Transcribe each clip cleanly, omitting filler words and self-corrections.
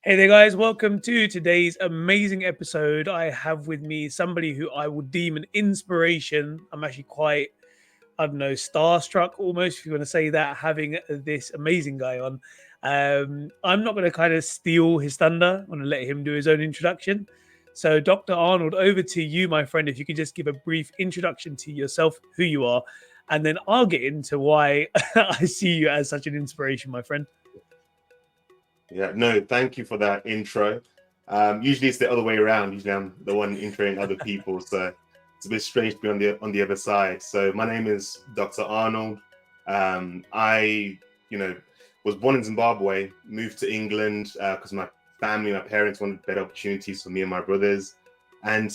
Hey there, guys. Welcome to today's amazing episode. I have with me somebody who I would deem an inspiration. I'm actually quite, I don't know, starstruck almost, if you want to say that, having this amazing guy on. I'm not going to kind of steal his thunder. I'm going to let him do his own introduction. So, Dr. Arnold, over to you, my friend. If you could just give a brief introduction to yourself, who you are, and then I'll get into why I see you as such an inspiration, my friend. Yeah, no, thank you for that intro. Usually it's the other way around. Usually I'm the one introing other people, so it's a bit strange to be on the other side. So my name is Dr. Arnold. I, was born in Zimbabwe, moved to England because my family, my parents wanted better opportunities for me and my brothers, and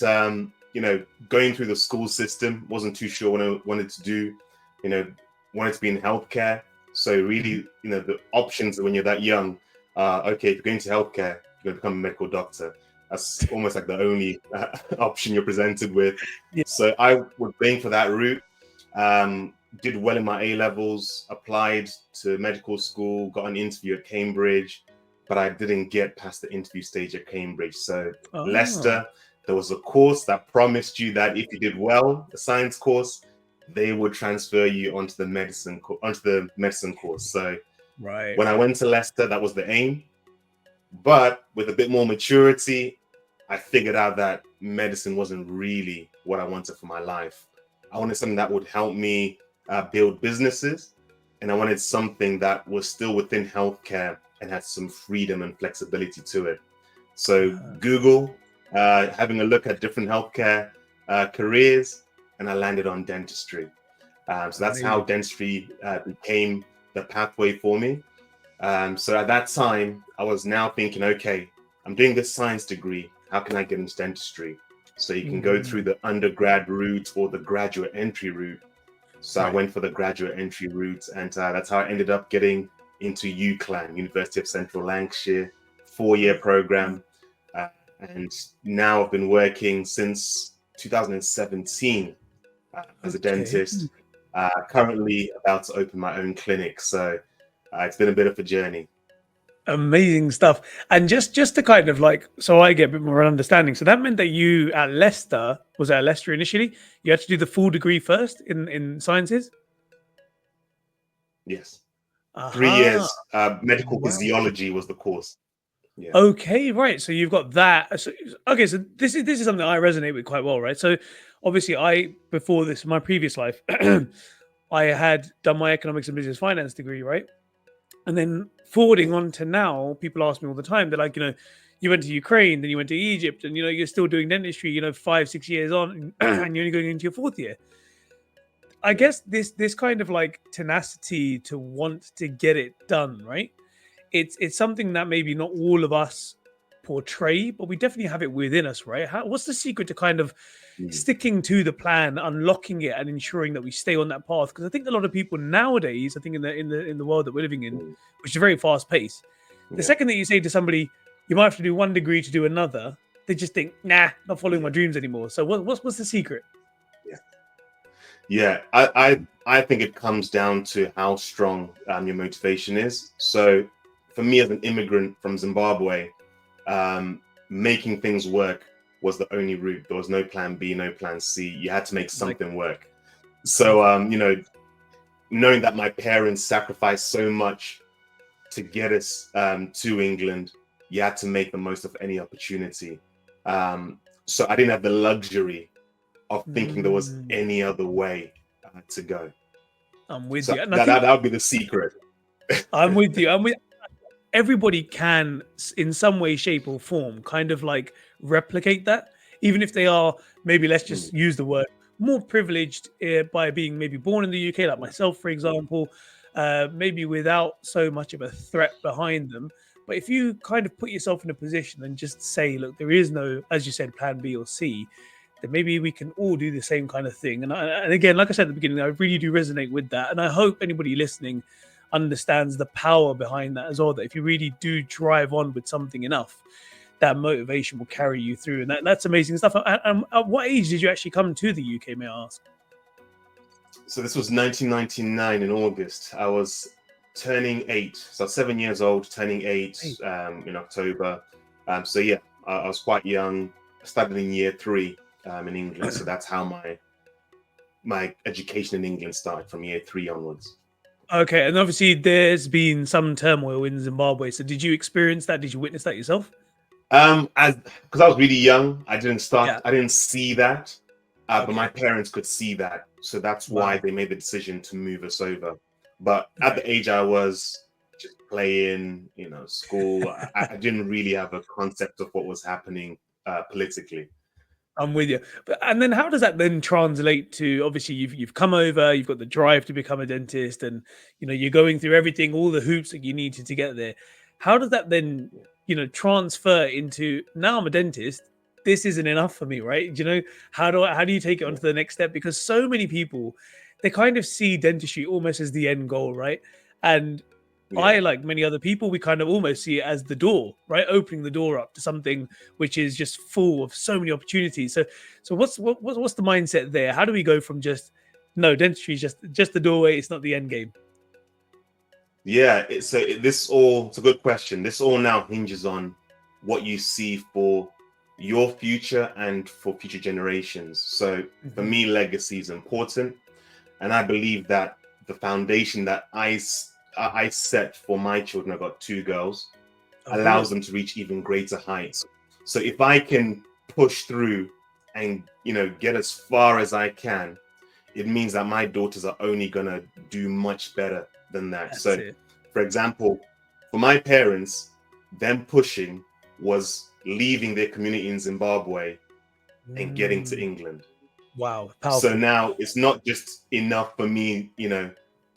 going through the school system, wasn't too sure what I wanted to do. You know, wanted to be in healthcare. So really, the options when you're that young okay, if you're going to healthcare, you're going to become a medical doctor. That's almost like the only option you're presented with. Yeah. So I was going for that route. Did well in my A levels, applied to medical school, got an interview at Cambridge, but I didn't get past the interview stage at Cambridge. So Oh, Leicester, there was a course that promised you that if you did well, the science course, they would transfer you onto the medicine course. So right. when I went to Leicester, that was the aim. But with a bit more maturity, I figured out that medicine wasn't really what I wanted for my life. I wanted something that would help me build businesses, and I wanted something that was still within healthcare and had some freedom and flexibility to it. So Google, having a look at different healthcare careers, and I landed on dentistry. So that's how Amazing. dentistry became the pathway for me. So at that time, I was now thinking, okay, I'm doing this science degree. How can I get into dentistry? So you can go through Mhm. the undergrad route or the graduate entry route. So I Right. went for the graduate entry route, and that's how I ended up getting into UCLan, University of Central Lancashire, 4-year program. Uh, and now I've been working since 2017 as a Okay. dentist. Currently about to open my own clinic. So it's been a bit of a journey. Amazing stuff. And just to kind of like, so I get a bit more understanding. So that meant that you at Leicester, was at Leicester initially, you had to do the full degree first in sciences? Yes. three Aha. years. Medical Wow. physiology was the course. Yeah. Okay, right. So you've got that. So, okay, so this is something I resonate with quite well, right? So obviously I before this, my previous life, I had done my economics and business finance degree, right? And then forwarding on to now, people ask me all the time. They're like, you went to Ukraine, then you went to Egypt, and you're still doing dentistry. 5-6 years on, and you're only going into your fourth year. I Yeah. guess this kind of like tenacity to want to get it done, right? It's something that maybe not all of us portray, but we definitely have it within us, right? What's the secret to kind of Mm. sticking to the plan, unlocking it, and ensuring that we stay on that path? Because I think a lot of people nowadays, I think in the world that we're living in, Mm. which is very fast paced, the Yeah. second that you say to somebody, you might have to do one degree to do another, they just think, nah, not following my Yeah. dreams anymore. So what's the secret? Yeah. Yeah. I think it comes down to how strong your motivation is. So for me as an immigrant from Zimbabwe, um, making things work was the only route. There was no plan B, no plan C. You had to make Like, something work. So perfect. knowing that my parents sacrificed so much to get us to England, you had to make the most of any opportunity. So I didn't have the luxury of thinking there was Mm, any other way to go. I'm with So you, and I that, think that, that would be the secret. I'm with you. I'm with everybody can in some way shape or form kind of like replicate that, even if they are, maybe let's Mm, just use the word, more privileged by being maybe born in the UK, like myself for example, maybe without so much of a threat behind them. But if you kind of put yourself in a position and just say, look, there is no, as you said, plan B or C, then maybe we can all do the same kind of thing. And again, like I said at the beginning, I really do resonate with that, and I hope anybody listening understands the power behind that as well. That if you really do drive on with something enough, that motivation will carry you through, and that's amazing stuff. And at what age did you actually come to the UK? May I ask? so this was 1999 in August. I was turning 8. So 7 years old, turning 8 Hey. in October. So yeah, I was quite young. I started in year 3 in England. So that's how my education in England started, from year 3 onwards. Okay, and obviously there's been some turmoil in Zimbabwe. So did you experience that? Did you witness that yourself? As because I was really young, Yeah. I didn't see that, but my Okay. parents could see that, so that's why Wow. they made the decision to move us over. But at Right. the age I was, just playing, school, I didn't really have a concept of what was happening politically. I'm with you. But and then how does that then translate to, obviously you've come over, you've got the drive to become a dentist, and you're going through everything, all the hoops that you needed to get there. How does that then, transfer into, now I'm a dentist, this isn't enough for me, right? How do you take it on Yeah, to the next step? Because so many people, they kind of see dentistry almost as the end goal, right? And yeah, I, like many other people, we kind of almost see it as the door, right? Opening the door up to something which is just full of so many opportunities. So what's the mindset there? How do we go from just, no, dentistry is just the doorway, it's not the end game? yeah. It's a good question. This all now hinges on what you see for your future and for future generations. So for Mhm. me, legacy is important. And I believe that the foundation that I set for my children, I've got 2 girls, Oh, allows brilliant. them to reach even greater heights. So if I can push through and get as far as I can, it means that my daughters are only gonna do much better than that. That's So it. for example, for my parents, them pushing was leaving their community in Zimbabwe and getting to Mm, England. wow, So powerful. now it's not just enough for me,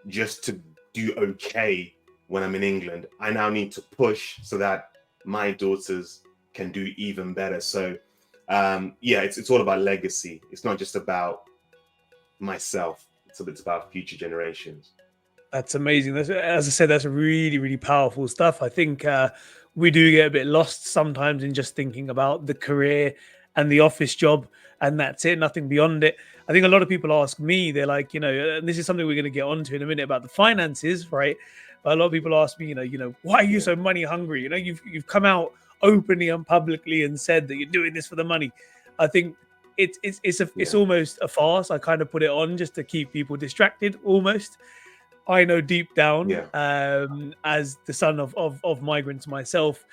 just to do okay when I'm in England. I now need to push so that my daughters can do even better. So yeah, it's all about legacy. It's not just about myself. It's about future generations. That's amazing. As I said, that's really, really powerful stuff. I think we do get a bit lost sometimes in just thinking about the career and the office job, and that's it, nothing beyond it. I think a lot of people ask me, they're like, and this is something we're going to get onto in a minute about the finances, right? But a lot of people ask me, why are you Yeah, so money hungry? You've come out openly and publicly and said that you're doing this for the money. I think it's yeah, almost a farce. I kind of put it on just to keep people distracted, almost. I know deep down, yeah, as the son of migrants myself,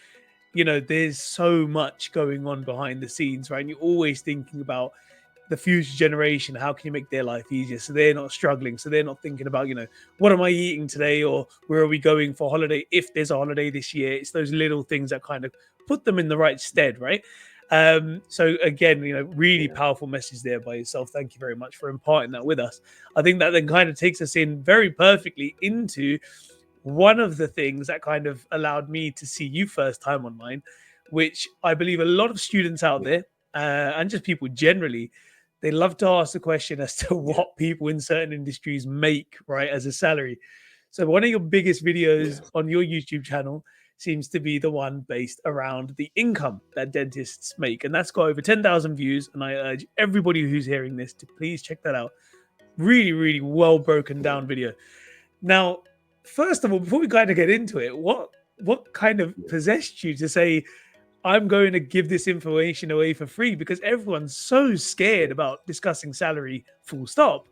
there's so much going on behind the scenes, right? And you're always thinking about the future generation. How can you make their life easier so they're not struggling? So they're not thinking about, what am I eating today, or where are we going for holiday if there's a holiday this year? It's those little things that kind of put them in the right stead, right? So again, really yeah, powerful message there by yourself. Thank you very much for imparting that with us. I think that then kind of takes us in very perfectly into one of the things that kind of allowed me to see you first time online, which I believe a lot of students out yeah, there, and just people generally, they love to ask the question as to yeah, what people in certain industries make, right, as a salary. So one of your biggest yeah, videos on your YouTube channel seems to be the one based around the income that dentists make, and that's got over 10,000 views. And I urge everybody who's hearing this to please check that out. Really, really well broken yeah, down video. Now, first of all, before we kind of get into it, what kind of yeah, possessed you to say, I'm going to give this information away for free? Because everyone's so scared about discussing salary, full stop.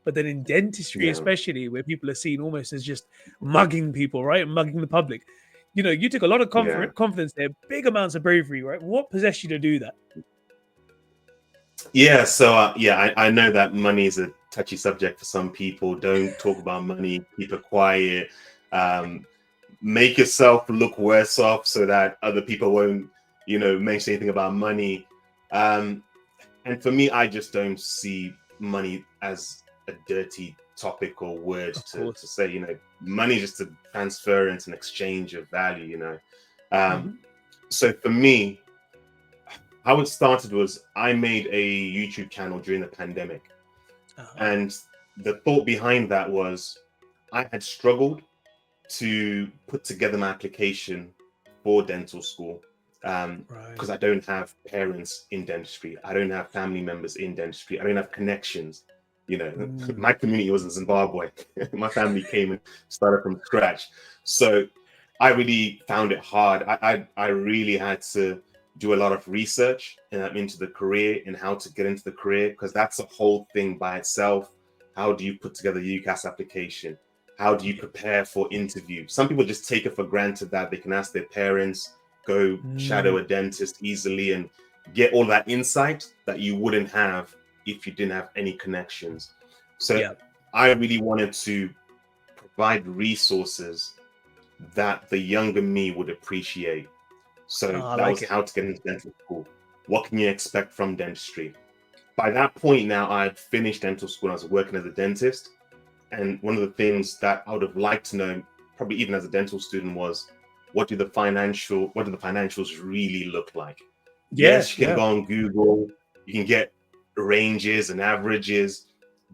But then in dentistry, yeah. especially, where people are seen almost as just mugging people, right? Mugging the public. You took a lot of Yeah. confidence there, big amounts of bravery, right? What possessed you to do that? Yeah, so yeah, I know that money is a touchy subject for some people. Don't talk about money, keep it quiet. Um, make yourself look worse off so that other people won't, mention anything about money. Um, and for me, I just don't see money as a dirty topic or word Of to course. say. Money is just a transference and exchange of value. Um, Hmm. so for me, how it started was I made a YouTube channel during the pandemic. Uh-huh. And the thought behind that was I had struggled to put together my application for dental school, Right. because I don't have parents in dentistry. I don't have family members in dentistry. I don't have connections. My community was in Zimbabwe. My family came and started from scratch. So I really found it hard. I really had to do a lot of research into the career and how to get into the career, because that's a whole thing by itself. How do you put together a UCAS application? How do you prepare for interview? Some people just take it for granted that they can ask their parents, go shadow a dentist easily, and get all that insight that you wouldn't have if you didn't have any connections. So I really wanted to provide resources that the younger me would appreciate. So I that like was it. how to get into dental school. What can you expect from dentistry? By that point now, I had finished dental school. I was working as a dentist. And one of the things that I would have liked to know, probably even as a dental student, was what do the financials really look like? Yes, you can go on Google, you can get ranges and averages,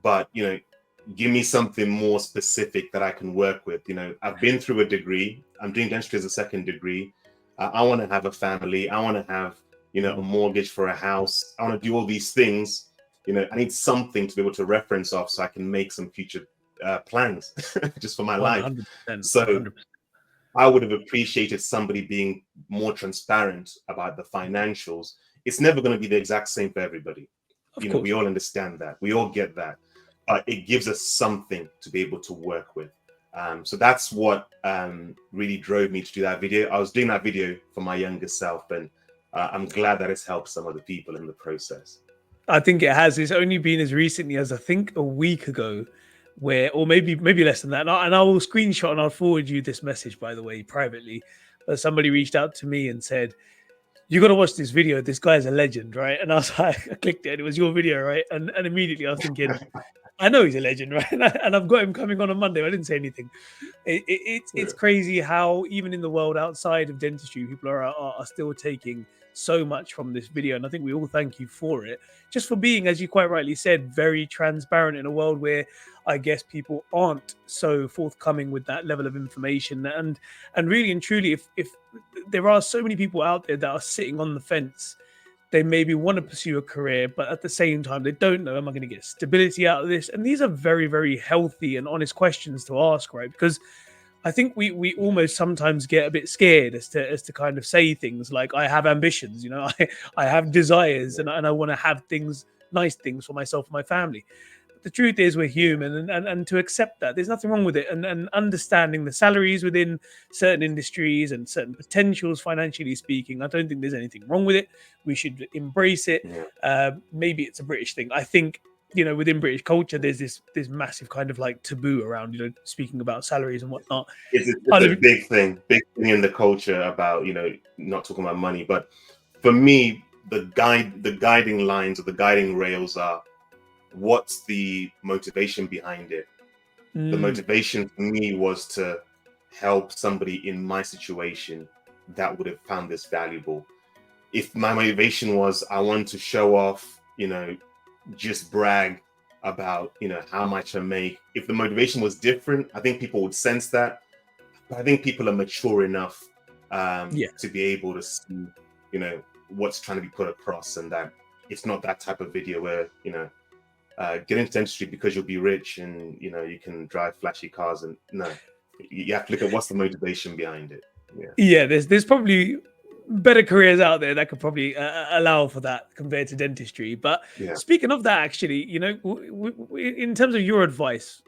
but give me something more specific that I can work with. I've been through a degree. I'm doing dentistry as a second degree. I want to have a family. I want to have, a mortgage for a house. I want to do all these things. I need something to be able to reference off so I can make some future plans just for my life. 100%. So 100%. I would have appreciated somebody being more transparent about the financials. It's never going to be the exact same for everybody. Of course. We all understand that. We all get that. It gives us something to be able to work with. So that's what really drove me to do that video. I was doing that video for my younger self, and I'm glad that it's helped some other people in the process. I think it has. It's only been as recently as I think a week ago, or maybe less than that. And I will screenshot and I'll forward you this message, by the way, privately. But somebody reached out to me and said, "You got to watch this video. This guy's a legend, right?" And I was like, I clicked it, and it was your video, right? And immediately I was thinking, I know he's a legend, right? And I've got him coming on Monday. I didn't say anything. It's crazy how even in the world outside of dentistry, people are still taking so much from this video, and I think we all thank you for it, just for being, as you quite rightly said, very transparent in a world where I guess people aren't so forthcoming with that level of information. And really and truly, if there are so many people out there that are sitting on the fence, they maybe want to pursue a career, but at the same time, they don't know, am I going to get stability out of this? And these are very, very healthy and honest questions to ask, right? Because I think we almost sometimes get a bit scared as to kind of say things like, I have ambitions, I have desires, and I want to have things, nice things for myself and my family. The truth is we're human, and to accept that there's nothing wrong with it, and understanding the salaries within certain industries and certain potentials financially speaking, I don't think there's anything wrong with it. We should embrace it. Maybe it's a British thing. I think within British culture there's this massive kind of like taboo around speaking about salaries and whatnot. It's a big thing in the culture about not talking about money. But for me, the guiding lines or the guiding rails are, what's the motivation behind it? The motivation for me was to help somebody in my situation that would have found this valuable. If my motivation was I want to show off, just brag about, how much I make, if the motivation was different, I think people would sense that. But I think people are mature enough to be able to see, what's trying to be put across, and that it's not that type of video where, get into dentistry because you'll be rich and you can drive flashy cars. And no, you have to look at what's the motivation behind it. There's probably better careers out there that could probably allow for that compared to dentistry. But speaking of that, actually, in terms of your advice,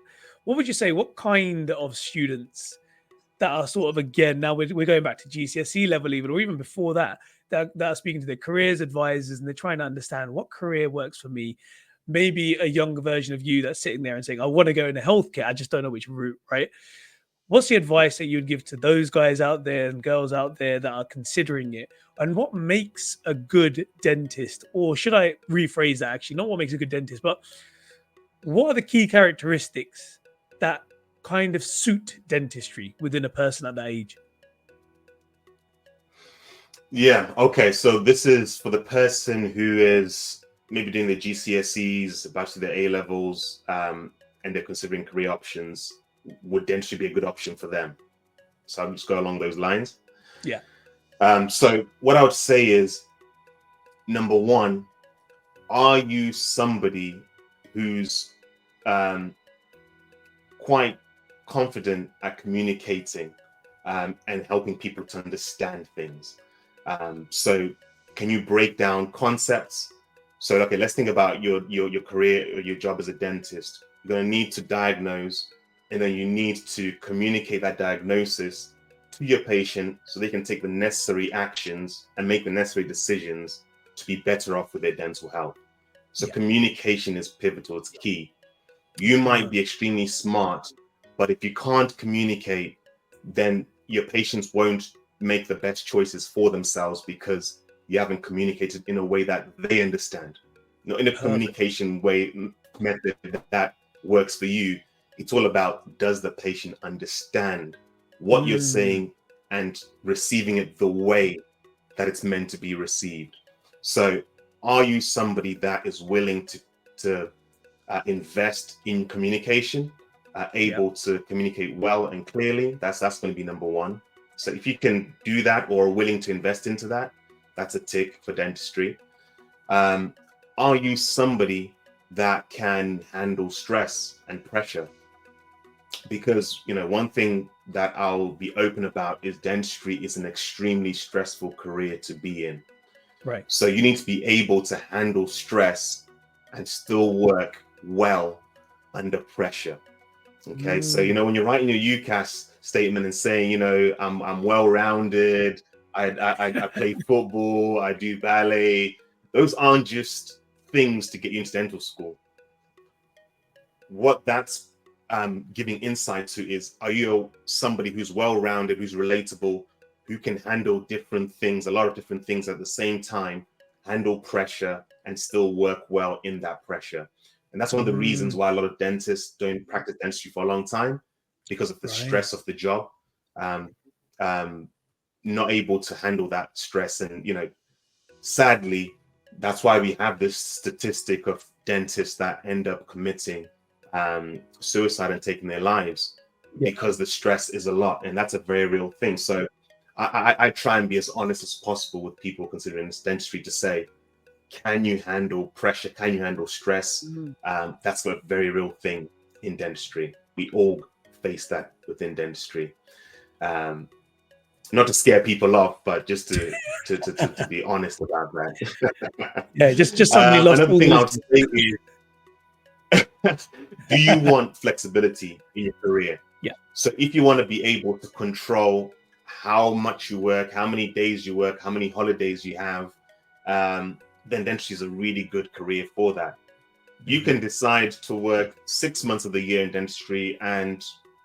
what would you say, what kind of students that are sort of, again, now we're going back to GCSE level even, or even before that are speaking to their careers advisors, and they're trying to understand what career works for me? Maybe a younger version of you that's sitting there and saying, I want to go into healthcare, I just don't know which route, right? What's the advice that you'd give to those guys out there and girls out there that are considering it? And what makes a good dentist? Or should I rephrase that, actually? Not what makes a good dentist, but what are the key characteristics that kind of suit dentistry within a person at that age? Yeah, okay. So this is for the person who is maybe doing the GCSEs, about to their A levels, and they're considering career options. Would dentistry be a good option for them? So I'll just go along those lines. Yeah. So what I would say is, number one, are you somebody who's um, quite confident at communicating and helping people to understand things. So can you break down concepts? So, okay, let's think about your career or your job as a dentist. You're going to need to diagnose, and then you need to communicate that diagnosis to your patient so they can take the necessary actions and make the necessary decisions to be better off with their dental health. So Yeah. communication is pivotal, it's key. You might be extremely smart, but if you can't communicate, then your patients won't make the best choices for themselves because you haven't communicated in a way that they understand. You know, in a Perfect. communication way method that works for you, it's all about, does the patient understand what you're Mm, saying and receiving it the way that it's meant to be received? So are you somebody that is willing to invest in communication, yeah. able to communicate well and clearly? That's going to be number one. So if you can do that or are willing to invest into that, that's a tick for dentistry. Um, are you somebody that can handle stress and pressure? Because, you know, one thing that I'll be open about is dentistry is an extremely stressful career to be in. Right. So you need to be able to handle stress and still work well under pressure. Okay, so you Mm, know when you're writing your UCAS statement and saying, you know, I'm well-rounded, I play football, I do ballet. Those aren't just things to get you into dental school. What that's giving insight to is, are you somebody who's well-rounded, who's relatable, who can handle different things, a lot of different things at the same time, handle pressure and still work well in that pressure? And that's one of the reasons mm, why a lot of dentists don't practice dentistry for a long time, because of the right. stress of the job. Um, um, Not able to handle that stress. And, you know, sadly, that's why we have this statistic of dentists that end up committing suicide and taking their lives, Yeah. because the stress is a lot, and that's a very real thing. So I try and be as honest as possible with people considering this dentistry to say, can you handle pressure? Can you handle stress? Mm. That's a very real thing in dentistry. We all face that within dentistry. Um, Not to scare people off, but just to be honest about that. Yeah. Just suddenly lost Another all thing I those. would say is, do you want flexibility in your career? Yeah. So if you want to be able to control how much you work, how many days you work, how many holidays you have, then dentistry is a really good career for that. You Mhm. can decide to work 6 months of the year in dentistry and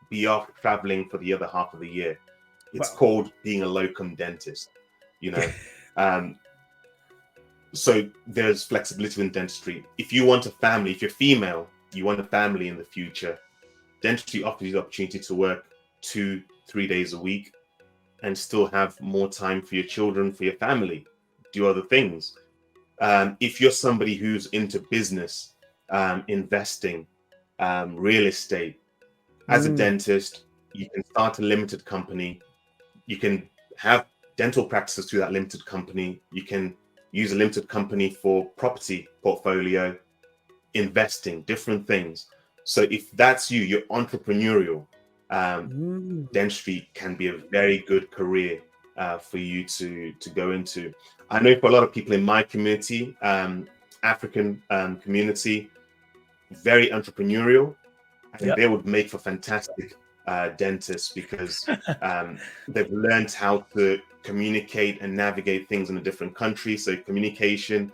be off traveling for the other half of the year. It's Wow. called being a locum dentist, you know. Um, so there's flexibility in dentistry. If you want a family, if you're female, you want a family in the future, dentistry offers you the opportunity to work 2-3 days a week and still have more time for your children, for your family, do other things. If you're somebody who's into business, investing, real estate, as a Mm, dentist, you can start a limited company. You can have dental practices through that limited company. You can use a limited company for property portfolio, investing, different things. So if that's you, you're entrepreneurial, mm. dentistry can be a very good career for you to go into. I know for a lot of people in my community, African community, very entrepreneurial, and Yep. they would make for fantastic dentists because they've learned how to communicate and navigate things in a different country. So communication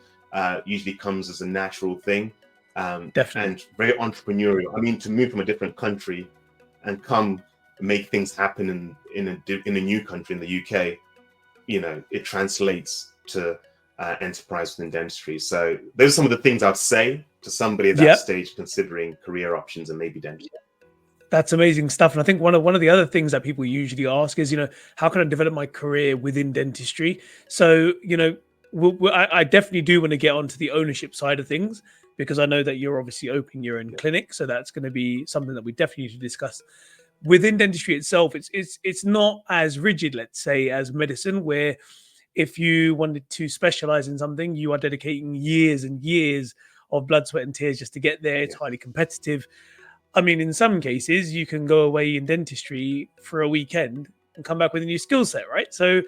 usually comes as a natural thing, Definitely. and very entrepreneurial. I mean, to move from a different country and come make things happen in a new country in the UK, you know, it translates to enterprise within dentistry. So those are some of the things I'd say to somebody at that Yep. stage considering career options and maybe dentistry. That's amazing stuff. And I think one of the other things that people usually ask is, how can I develop my career within dentistry? So, I definitely do want to get onto the ownership side of things because I know that you're obviously opening your own Yeah. clinic. So that's going to be something that we definitely need to discuss. Within dentistry itself, it's not as rigid, let's say, as medicine, where if you wanted to specialize in something, you are dedicating years and years of blood, sweat, and tears just to get there. It's Yeah. highly competitive. I mean, in some cases, you can go away in dentistry for a weekend and come back with a new skill set, right? So,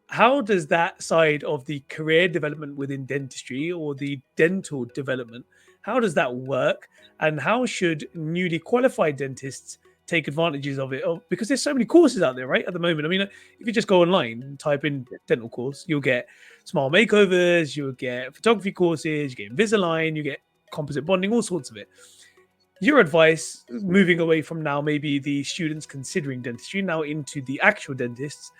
how does that side of the career development within dentistry or the dental development, how does that work? And how should newly qualified dentists take advantages of it? Oh, because there's so many courses out there, right? At the moment. I mean, if you just go online and type in dental course, you'll get smile makeovers, you'll get photography courses, you get Invisalign, you get composite bonding, all sorts of it. Your advice, moving away from now, maybe the students considering dentistry, now into the actual dentists.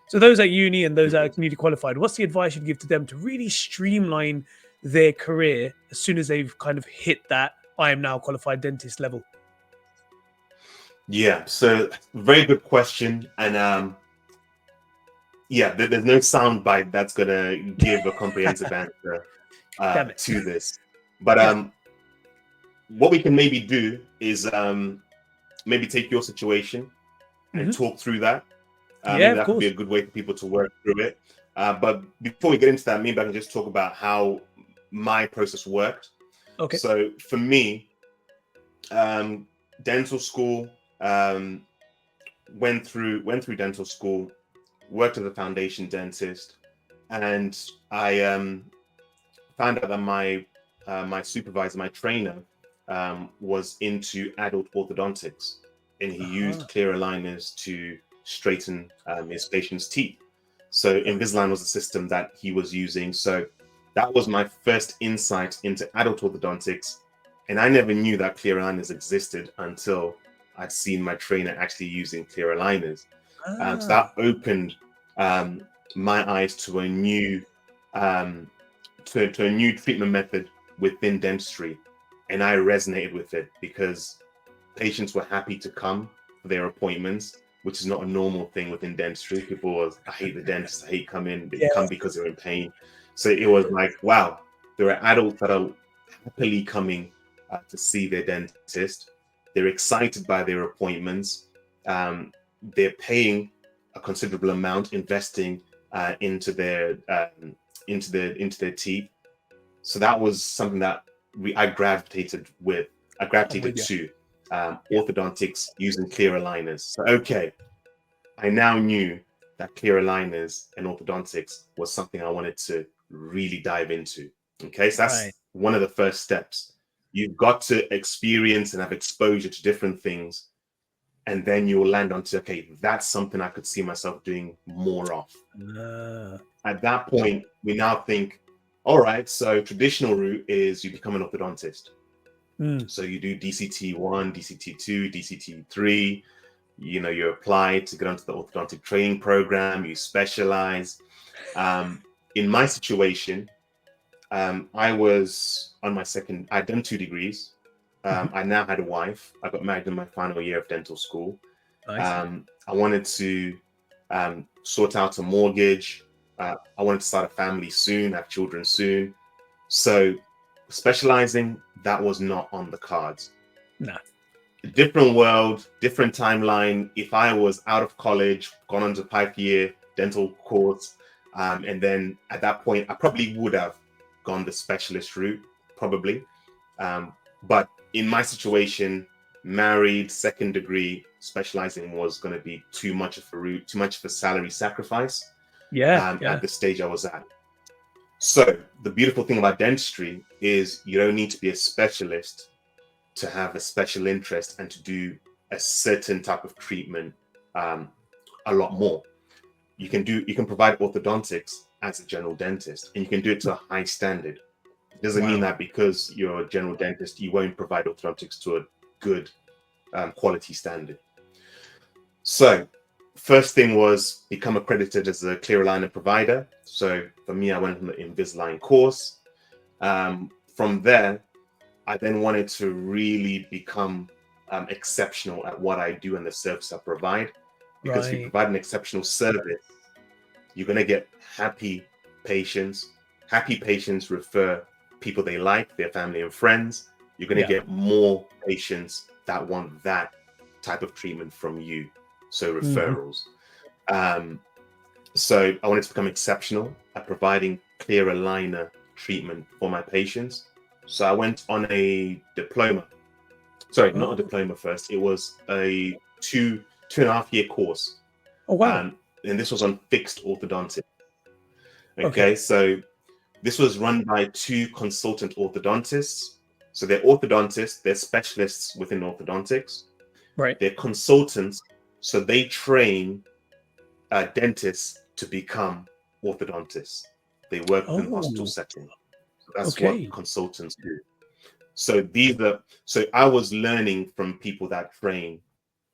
So those at uni and those that Mhm. are newly qualified, what's the advice you'd give to them to really streamline their career as soon as they've kind of hit that I am now qualified dentist level? Yeah, so very good question. And yeah, there's no sound bite that's gonna give a comprehensive answer Damn it. to this. But Yeah. what we can maybe do is maybe take your situation and Hmm. talk through that. Yeah, Maybe of that could be a course. good way for people to work through it. But before we get into that, maybe I can just talk about how my process worked. Okay. So for me, um, dental school, um, went through dental school, worked as a foundation dentist, and I found out that my supervisor, my trainer, was into adult orthodontics, and he used Uh-huh. clear aligners to straighten his patient's teeth. So Okay. Invisalign was the system that he was using. So that was my first insight into adult orthodontics, and I never knew that clear aligners existed until I'd seen my trainer actually using clear aligners. So Ah, that opened um, my eyes um, to a new treatment method within dentistry, and I resonated with it because patients were happy to come for their appointments, which is not a normal thing within dentistry. People was, I hate the dentist, I hate coming, they come yeah. because they're in pain. So it was like, wow, there are adults that are happily coming to see their dentist. They're excited by their appointments. They're paying a considerable amount, investing into their teeth. So that was something that I gravitated with. I I'm gravitated with you. to Yeah. orthodontics using clear aligners. So okay, I now knew that clear aligners and orthodontics was something I wanted to really dive into. Okay, so Right. that's one of the first steps. You've got to experience and have exposure to different things, and then you'll land onto, okay, that's something I could see myself doing more of. Ah, At that point, we now think, all right, so traditional route is you become an orthodontist. mm, So you do DCT1, DCT2, DCT3, you apply to get onto the orthodontic training program, you specialize. In my situation, I was on my second, I'd done 2 degrees. mhm. I now had a wife. I got married in my final year of dental school. Nice. I wanted to sort out a mortgage. I wanted to start a family soon, have children soon. So specializing, that was not on the cards. Nah. Different world, different timeline. If I was out of college, gone on to 5 year dental course, and then at that point, I probably would have gone the specialist route, probably. But in my situation, married, second degree, specializing was going to be too much of a route, too much of a salary sacrifice Yeah. at Yeah. the stage I was at. So the beautiful thing about dentistry is you don't need to be a specialist to have a special interest and to do a certain type of treatment um, a lot more. You can provide orthodontics as a general dentist, and you can do it to a high standard. It doesn't mean Wow. that because you're a general dentist, you won't provide orthodontics to a good quality standard. So, first thing was become accredited as a clear aligner provider. So, for me, I went on the Invisalign course. From there, I then wanted to really become exceptional at what I do and the service I provide. Because if you Right. provide an exceptional service, you're going to get happy patients. Happy patients refer people they like, their family and friends. You're going to Yeah. get more patients that want that type of treatment from you. So Hmm. referrals. Um, so I wanted to become exceptional at providing clear aligner treatment for my patients. So I went on a diploma. Sorry, not a Oh, diploma first. It was a 2.5 year course. oh wow. And this was on fixed orthodontics. Okay, Okay. so this was run by two consultant orthodontists. So they're orthodontists, they're specialists within orthodontics, Right. they're consultants, so they train dentists to become orthodontists. They work within hospital Oh, setting. So that's what okay. consultants do. So I was learning from people that train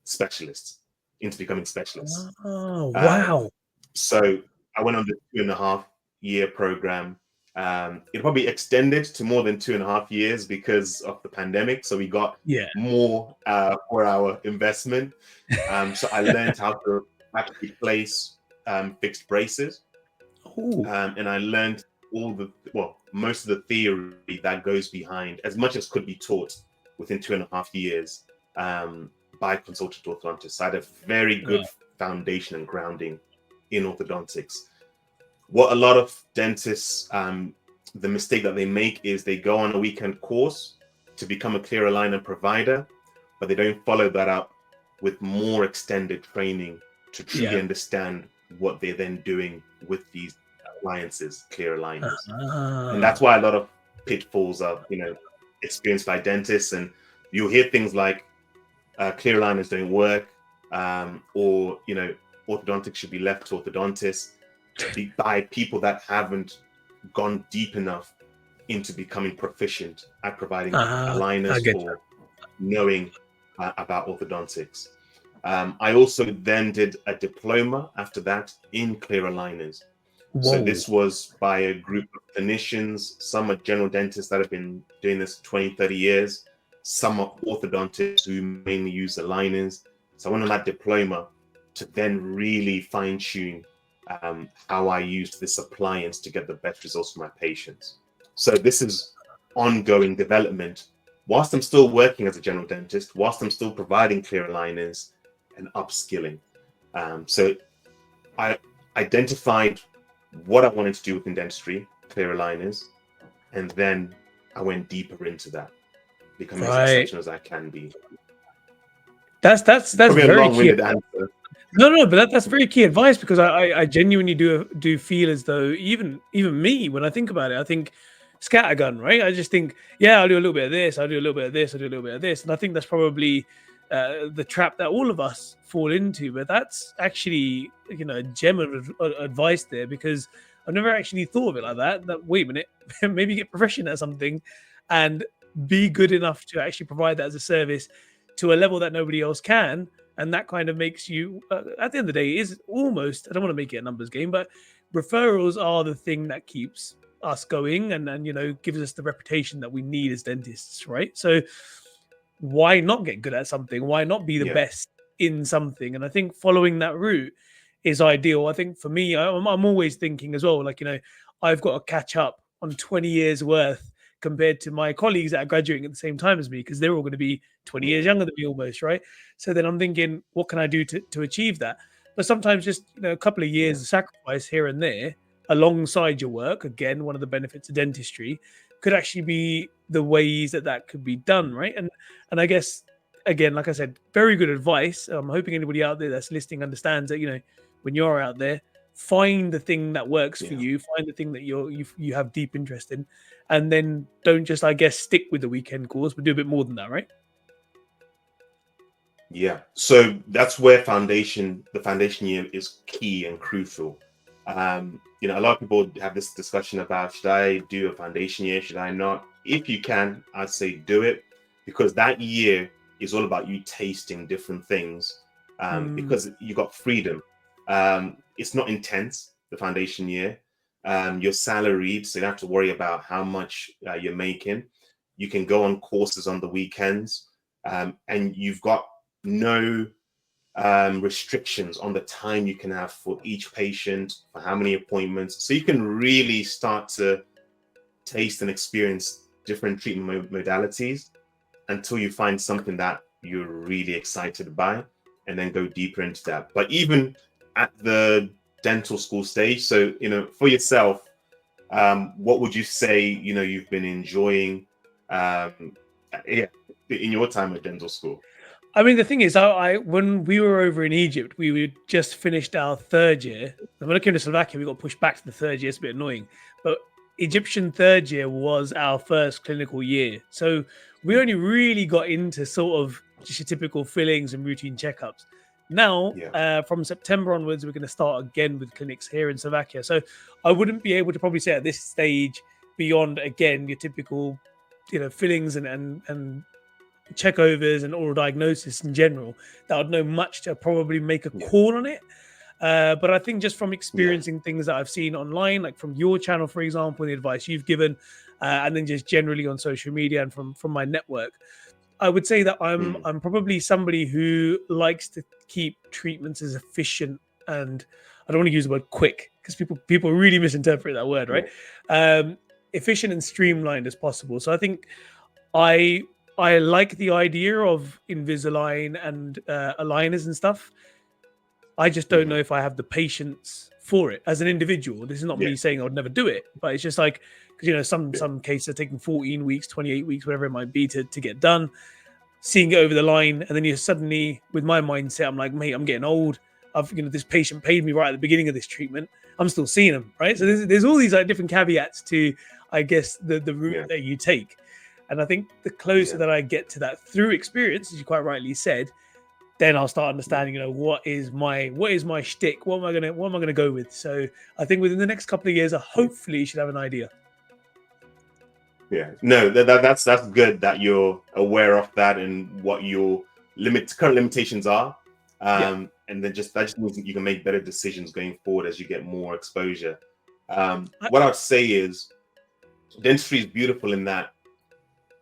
specialists into becoming specialists. Oh, Um, wow. so I went on the 2.5 year program. It probably extended to more than 2.5 years because of the pandemic. So we got Yeah. more for our investment. So I learned how to actually place fixed braces, Oh, and I learned most of the theory that goes behind, as much as could be taught within 2.5 years by consultant orthodontists. So I had a very wow. good foundation and grounding in orthodontics. What a lot of dentists, the mistake that they make is they go on a weekend course to become a clear aligner provider, but they don't follow that up with more extended training to truly Yeah. understand what they're then doing with these alliances, clear aligners. And Ah, that's why a lot of pitfalls are, experienced by dentists. And you'll hear things like clear aligners don't work, or orthodontics should be left to orthodontists by people that haven't gone deep enough into becoming proficient at providing I aligners get you. or knowing about orthodontics. I also then did a diploma after that in clear aligners. So Whoa. this was by a group of clinicians. Some are general dentists that have been doing this 20, 30 years. Some are orthodontists who mainly use aligners. So I went on that diploma to then really fine tune how I used this appliance to get the best results for my patients. So this is ongoing development whilst I'm still working as a general dentist, whilst I'm still providing clear aligners and upskilling. So I identified what I wanted to do within dentistry, clear aligners, and then I went deeper into that, becoming as Right. exceptional as I can be. That's Probably a very key. long-winded answer. No, no, but that's very key advice because I genuinely do feel as though even me, when I think about it, I think scattergun, right? I just think, yeah, I'll do a little bit of this, I'll do a little bit of this, I'll do a little bit of this, and I think that's probably the trap that all of us fall into. But that's actually a gem of advice there because I've never actually thought of it like that. That wait a minute, maybe get proficient at something, and be good enough to actually provide that as a service to a level that nobody else can, and that kind of makes you at the end of the day is almost, I don't want to make it a numbers game, but referrals are the thing that keeps us going and gives us the reputation that we need as dentists, right? So why not get good at something? Why not be the Yeah, best in something? And I think following that route is ideal. I think for me, I'm always thinking as well, like, I've got to catch up on 20 years worth compared to my colleagues that are graduating at the same time as me because they're all going to be 20 yeah, years younger than me almost, right? So then I'm thinking, what can I do to achieve that? But sometimes just, a couple of yeah, years of sacrifice here and there alongside your work, again, one of the benefits of dentistry could actually be the ways that could be done, right? And I guess again, like I said, very good advice. I'm hoping anybody out there that's listening understands that when you're out there, find the thing that works for yeah, you, find the thing that you have deep interest in, and then don't just, I guess, stick with the weekend course, but do a bit more than that, right? yeah. So that's where the foundation year is key and crucial. A lot of people have this discussion about should I do a foundation year, should I not? If you can, I'd say do it because that year is all about you tasting different things, Mm, because you got freedom. It's not intense, the foundation year. You're salaried, so you don't have to worry about how much you're making. You can go on courses on the weekends, and you've got no restrictions on the time you can have for each patient, for how many appointments. So you can really start to taste and experience different treatment modalities until you find something that you're really excited by and then go deeper into that. But even at the dental school stage, so, for yourself, what would you say, you've been enjoying? Um, yeah, in your time at dental school. I mean, the thing is, I when we were over in Egypt, we would just finished our third year. And when I came to Slovakia, we got pushed back to the third year. It's a bit annoying, but Egyptian third year was our first clinical year, so we only really got into sort of just your typical fillings and routine checkups. Now, Yeah, from September onwards, we're going to start again with clinics here in Slovakia. So I wouldn't be able to probably say at this stage beyond again your typical, fillings and checkovers and oral diagnosis in general that I'd know much to probably make a yeah, call on it. But I think just from yeah, experiencing things that I've seen online, like from your channel, for example, the advice you've given, and then just generally on social media and from my network, I would say that I'm mm, I'm probably somebody who likes to keep treatments as efficient and I don't want to use the word quick because people really misinterpret that word, right? yeah, Um, Efficient and streamlined as possible. So I think I I like the idea of Invisalign and aligners and stuff. I just don't know mhm, if I have the patience for it as an individual. This is not yeah, me saying I would never do it, but it's just like because some yeah, some cases are taking 14 weeks, 28 weeks, whatever it might be to get done. Seeing it over the line, and then you're suddenly with my mindset, I'm like, mate, I'm getting old. I've this patient paid me right at the beginning of this treatment. I'm still seeing them, right? So there's all these like different caveats to, I guess, the route yeah, that you take. And I think the closer yeah, that I get to that through experience, as you quite rightly said, then I'll start yeah. understanding, what is my shtick? What am I gonna go with? So I think within the next couple of years, I Yeah. hopefully should have an idea. Yeah, no, that's good that you're aware of that and what your current limitations are, Yeah. and then just that just means that you can make better decisions going forward as you get more exposure. I, What I'd say is dentistry is beautiful in that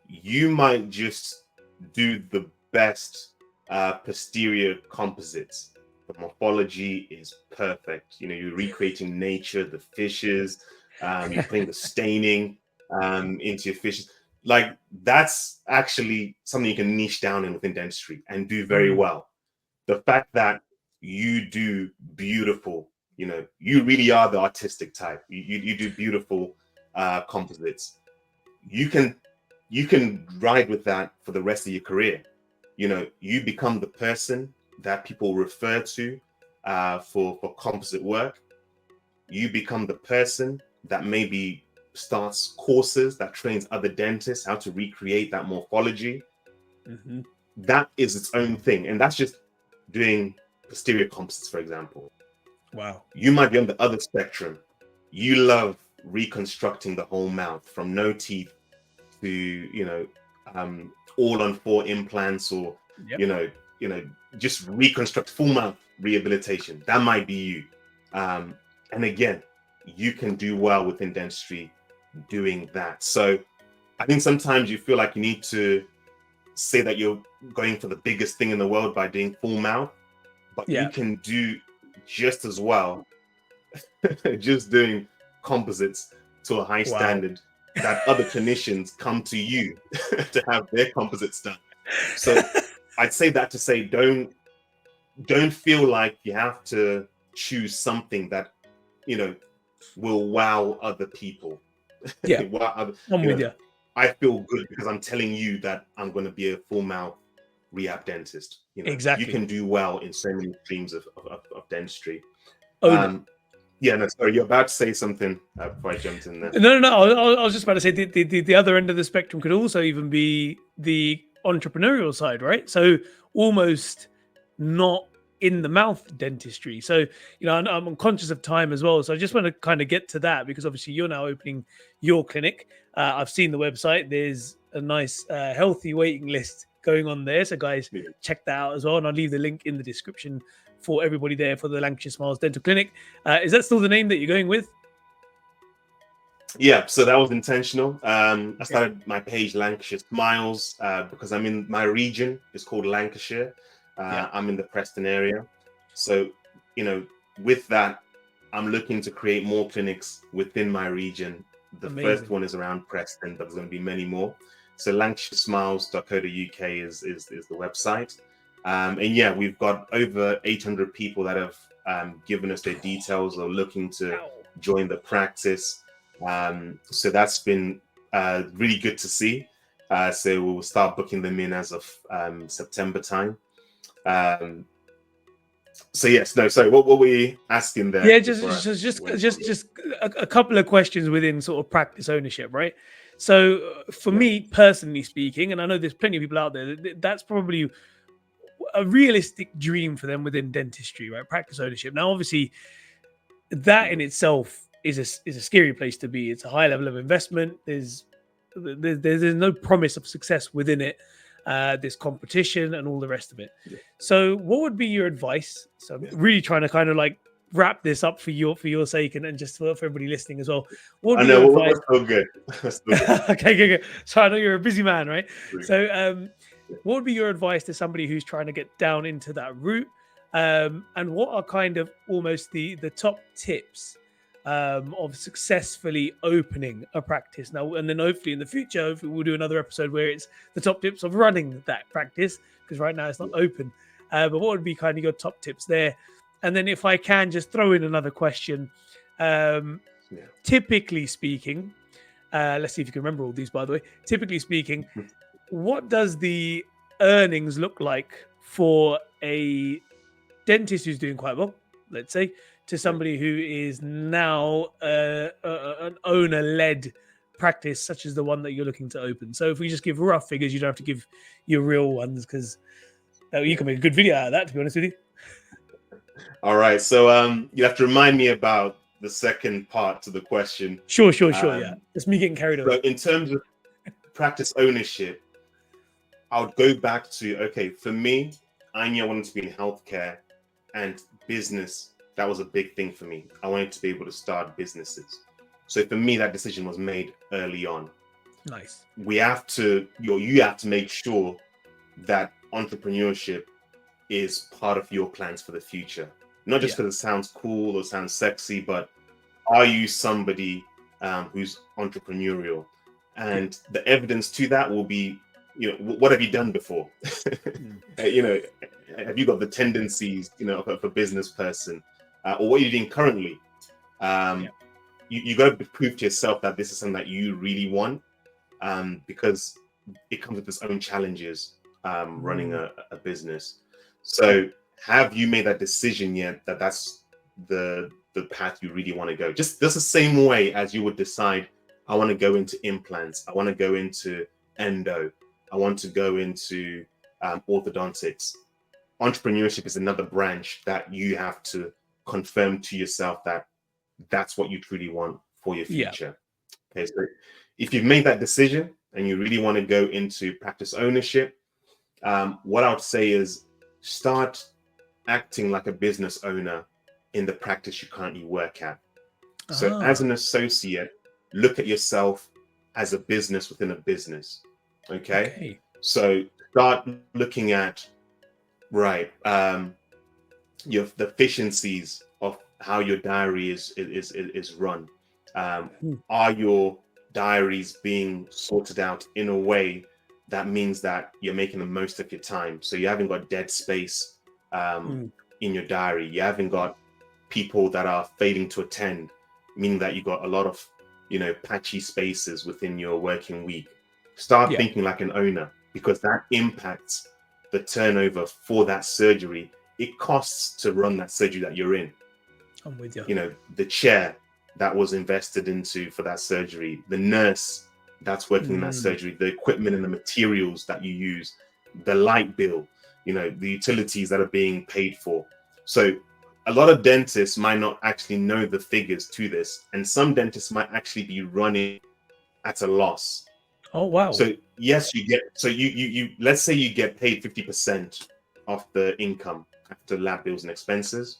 you might just do the best posterior composites. The morphology is perfect. You're recreating nature, the fishes, you're putting the staining into your fishes. Like that's actually something you can niche down in within dentistry and do very mm, well. The fact that you do beautiful, you really are the artistic type. You do beautiful composites. You can you can ride with that for the rest of your career. You become the person that people refer to for composite work. You become the person that maybe starts courses that trains other dentists how to recreate that morphology. mhm. That is its own thing, and that's just doing posterior composites, for example. Wow. You might be on the other spectrum. You love reconstructing the whole mouth from no teeth to all on four implants, or Yep. you know just reconstruct full mouth rehabilitation. That might be you. And again, you can do well within dentistry doing that. So I think sometimes you feel like you need to say that you're going for the biggest thing in the world by doing full mouth, but you Yeah. can do just as well just doing composites to a high Wow. standard that other clinicians come to you to have their composites done. So I'd say that to say don't feel like you have to choose something that you know will wow other people. Yeah. wow other, I'm you with know, you. I feel good because I'm telling you that I'm going to be a full mouth rehab dentist. You Exactly. can do well in so many streams of dentistry. Own it. Um, yeah, no, sorry, you're about to say something before I jumped in there. No, no, no. I was just about to say the other end of the spectrum could also even be the entrepreneurial side, right? So almost not in the mouth dentistry. So, I'm conscious of time as well. So I just want to kind of get to that because obviously you're now opening your clinic. I've seen the website. There's a nice, healthy waiting list going on there. So, guys, Yeah. check that out as well. And I'll leave the link in the description for everybody there for the Lancashire Smiles Dental Clinic. Is that still the name that you're going with? Yeah, so that was intentional. I Okay. started my page Lancashire Smiles because I'm in my region. It's called Lancashire. Yeah. I'm in the Preston area. So, you know, with that, I'm looking to create more clinics within my region. The first Amazing. one is around Preston, but there's going to be many more. So lancashiresmiles.co.uk is the website. And yeah, we've got over 800 people that have given us their details or looking to Wow. join the practice. So that's been really good to see. So we'll start booking them in as of September time. So yes, no. So what were we asking there Yeah, before I went from there? just a couple of questions within sort of practice ownership, right? So for Yeah, me personally speaking, and I know there's plenty of people out there, that's probably a realistic dream for them within dentistry, right? Practice ownership. Now, obviously, that in mm, itself is a scary place to be. It's a high level of investment. There's no promise of success within it. There's competition and all the rest of it. yeah, So, what would be your advice? So, I'm yeah. really trying to kind of like wrap this up for your sake and just for everybody listening as well. What would I be your know advice? we're still good. We're still good. Okay, good, good. So I know you're a busy man, right? Good. So, what would be your advice to somebody who's trying to get down into that route? And what are kind of almost the top tips of successfully opening a practice now? And then hopefully in the future, hopefully we'll do another episode where it's the top tips of running that practice because right now it's not open. But what would be kind of your top tips there? And then if I can just throw in another question, um, Yeah. typically speaking, let's see if you can remember all these, by the way. Typically speaking, what does the earnings look like for a dentist who's doing quite well, let's say, to Yeah. somebody who is now an owner-led practice, such as the one that you're looking to open? So if we just give rough figures, you don't have to give your real ones because you can make a good video out of that, to be honest with you. All right. So you have to remind me about the second part to the question. Sure. Yeah, that's me getting carried So away. in terms of practice ownership, I would go back to, okay, for me, I knew I wanted to be in healthcare and business. That was a big thing for me. I wanted to be able to start businesses. So for me, that decision was made early on. Nice. You have to make sure that entrepreneurship is part of your plans for the future. Not just Yeah. because it sounds cool or sounds sexy, but are you somebody who's entrepreneurial? Yeah. And the evidence to that will be, what have you done before? Mm. Have you got the tendencies, of a business person, or what you're doing currently? Yeah. You got to prove to yourself that this is something that you really want, because it comes with its own challenges, running Mm. a business. So, have you made that decision yet that that's the path you really want to go? Just the same way as you would decide, I want to go into implants, I want to go into endo, I want to go into orthodontics. Entrepreneurship is another branch that you have to confirm to yourself that that's what you truly want for your Yeah. future. Okay, so if you've made that decision and you really want to go into practice ownership, what I would say is start acting like a business owner in the practice you currently work at. So as Ah. an associate, look at yourself as a business within a business. Okay. Okay. So start looking at, right, the efficiencies of how your diary is run. Mm. Are your diaries being sorted out in a way that means that you're making the most of your time? So you haven't got dead space Mm. in your diary. You haven't got people that are failing to attend, meaning that you got a lot of patchy spaces within your working week. Start Yeah. thinking like an owner, because that impacts the turnover for that surgery. It costs to run that surgery that you're in. I'm with you. The chair that was invested into for that surgery, the nurse that's working in that Mm. surgery, the equipment and the materials that you use, the light bill, the utilities that are being paid for. So a lot of dentists might not actually know the figures to this, and some dentists might actually be running at a loss. Oh wow. So yes, you let's say you get paid 50% of the income after lab bills and expenses.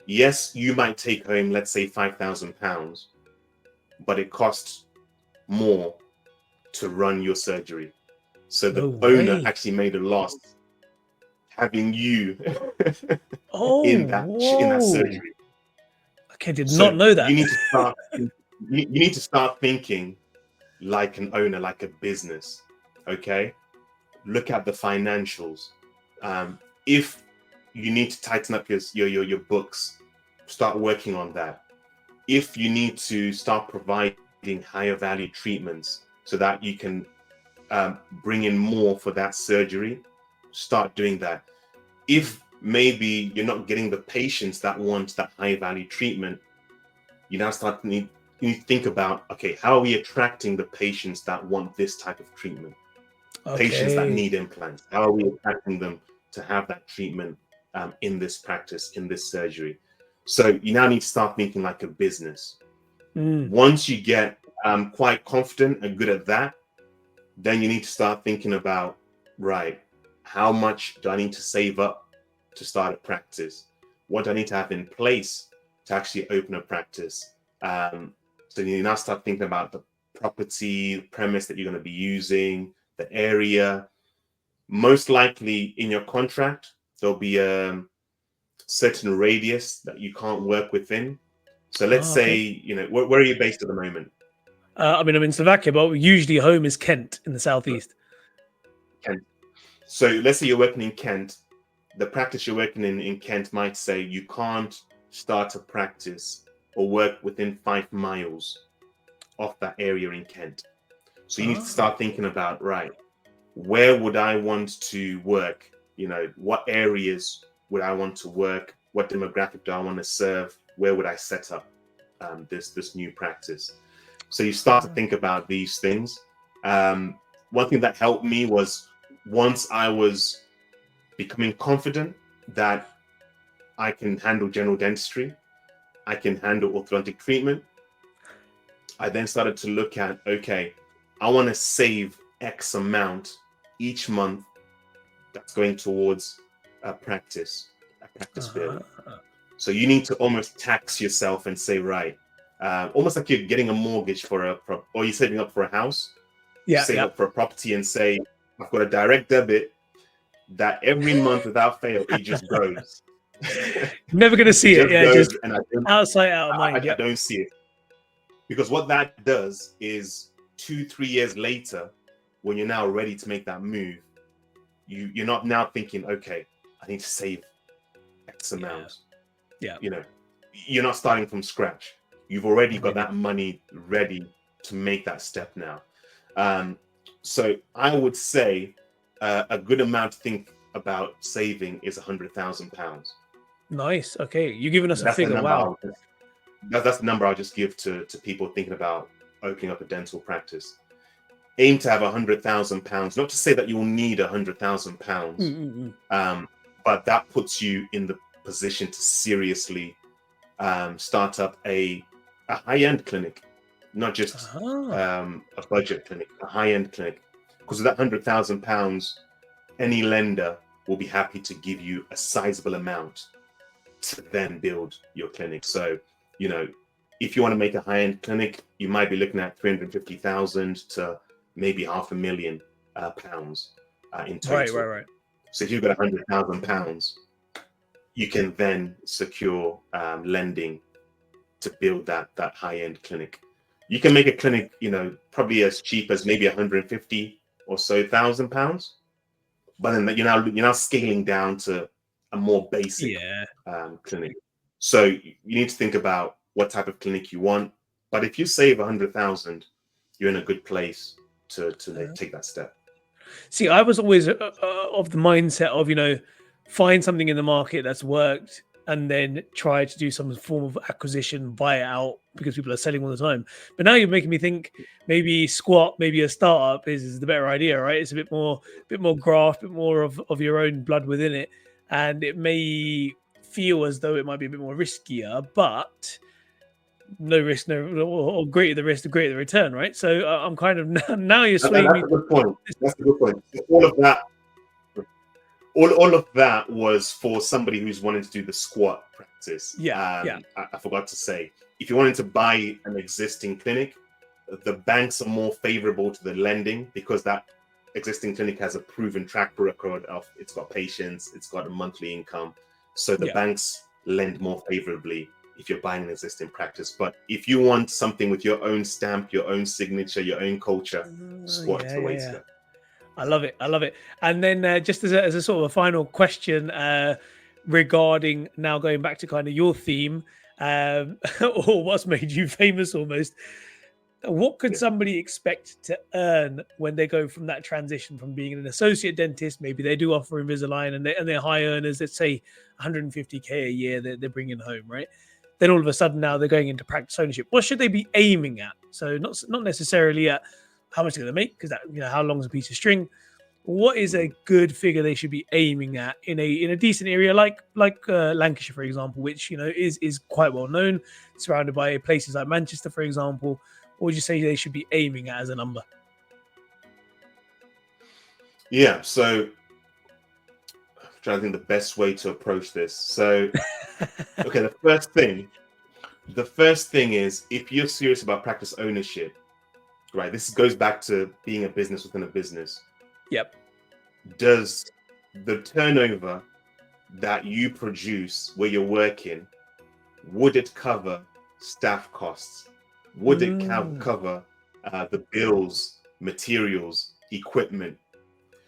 Yes, you might take home, let's say, £5,000, but it costs more to run your surgery. So No the owner way. actually made a loss having you Oh, in that whoa. surgery. Okay, did not So know you that. need to start you need to start thinking like an owner, like a business. Okay, look at the financials. If you need to tighten up your books, start working on that. If you need to start providing higher value treatments so that you can bring in more for that surgery, start doing that. If maybe you're not getting the patients that want that high value treatment, you now you need to think about, okay, how are we attracting the patients that want this type of treatment? Patients that Okay. need implants, how are we attracting them to have that treatment in this practice, in this surgery? So you now need to start thinking like a business. Mm. Once you get quite confident and good at that, then you need to start thinking about, right, how much do I need to save up to start a practice? What do I need to have in place to actually open a practice? So you now start thinking about the property, the premise that you're going to be using, the area. Most likely in your contract, there'll be a certain radius that you can't work within. So let's Ah, say, okay. where are you based at the moment? I mean, I'm in Slovakia, but usually home is Kent in the southeast. Kent. So let's say you're working in Kent. The practice you're working in Kent might say you can't start a practice or work within 5 miles of that area in Kent. So you need to Ah, start thinking about, right, where would I want to work? What areas would I want to work? What demographic do I want to serve? Where would I set up this new practice? So you start to think about these things. One thing that helped me was, once I was becoming confident that I can handle general dentistry, I can handle orthodontic treatment, I then started to look at, okay, I want to save X amount each month that's going towards a practice uh-huh. bill. So you need to almost tax yourself and say, right, almost like you're getting a mortgage or you're saving up for a house, Yeah, save yeah. up for a property and say, I've got a direct debit that every month without fail, it just grows. Never gonna It see it. just Yeah, goes, just and out of sight, out of I mind. Yep. don't see it. Because what that does is 2-3 years later, when you're now ready to make that move, you're not now thinking, okay, I need to save X Yeah. amount. Yeah. You're not starting from scratch. You've already I'm got with you. that money ready to make that step now. So I would say a good amount to think about saving is £100,000. Nice. Okay. You're giving us a That's the figure. number. Wow. That's the number I'll just give to people thinking about opening up a dental practice. Aim to have £100,000. Not to say that you'll need £100,000, Mm-mm-mm. but that puts you in the position to seriously start up a high-end clinic, not just Ah. a budget clinic, a high-end clinic. Because with that £100,000, any lender will be happy to give you a sizable amount to then build your clinic. So, if you want to make a high-end clinic, you might be looking at 350,000 to maybe £500,000 in Right. Right. total. Right. So if you've got £100,000, you can then secure lending to build that high-end clinic. You can make a clinic, probably as cheap as maybe 150 or so £1,000, but then you're now scaling down to a more basic Yeah. clinic. So you need to think about what type of clinic you want. But if you save 100,000, you're in a good place to take that step. See, I was always of the mindset of, find something in the market that's worked and then try to do some form of acquisition, buy it out because people are selling all the time. But now you're making me think maybe squat, maybe a startup is the better idea, right? It's a bit more graft, a bit more of your own blood within it. And it may feel as though it might be a bit more riskier, but no risk, no, or greater the risk, the greater the return, right? So I'm kind of now you're swaying That's me. a good point. That's a good point. All of that was for somebody who's wanting to do the squat practice. Yeah, yeah. I forgot to say, if you wanted to buy an existing clinic, the banks are more favorable to the lending because that existing clinic has a proven track record of it's got patients, it's got a monthly income. So the Yeah. banks lend more favorably if you're buying an existing practice. But if you want something with your own stamp, your own signature, your own culture, squat is Yeah, the yeah, way to yeah. go. I love it. I love it. And then just as a sort of a final question regarding now going back to kind of your theme, or what's made you famous almost. What could Yeah. somebody expect to earn when they go from that transition from being an associate dentist? Maybe they do offer Invisalign and they're high earners, let's say 150K a year they're bringing home, right? Then all of a sudden now they're going into practice ownership. What should they be aiming at? So not necessarily at how much they're going to make, because that, how long is a piece of string. What is a good figure they should be aiming at in a decent area like Lancashire, for example, which is quite well known, surrounded by places like Manchester, for example. What would you say they should be aiming at as a number? Yeah. So I'm trying to think the best way to approach this. So, okay, the first thing is, if you're serious about practice ownership, right? This goes back to being a business within a business. Yep. Does the turnover that you produce where you're working, would it cover staff costs? Would it cover the bills, materials, equipment?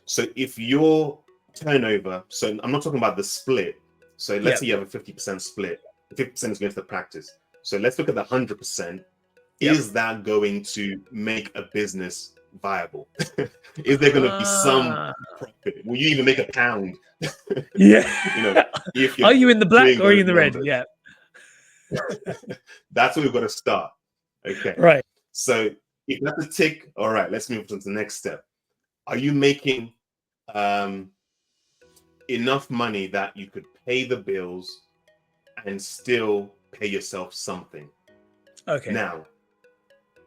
So if your turnover, so I'm not talking about the split. So let's say you have a 50% split, 50% is going to the practice. So let's look at the 100%. Is that going to make a business viable? Is there going to be some profit? Will you even make a pound? Yeah. If you're Are you in the black or are you in the red? numbers. Yeah. That's where we've got to start. Okay. Right. So if that's a tick, all right, let's move on to the next step. Are you making enough money that you could pay the bills and still pay yourself something? Okay. Now,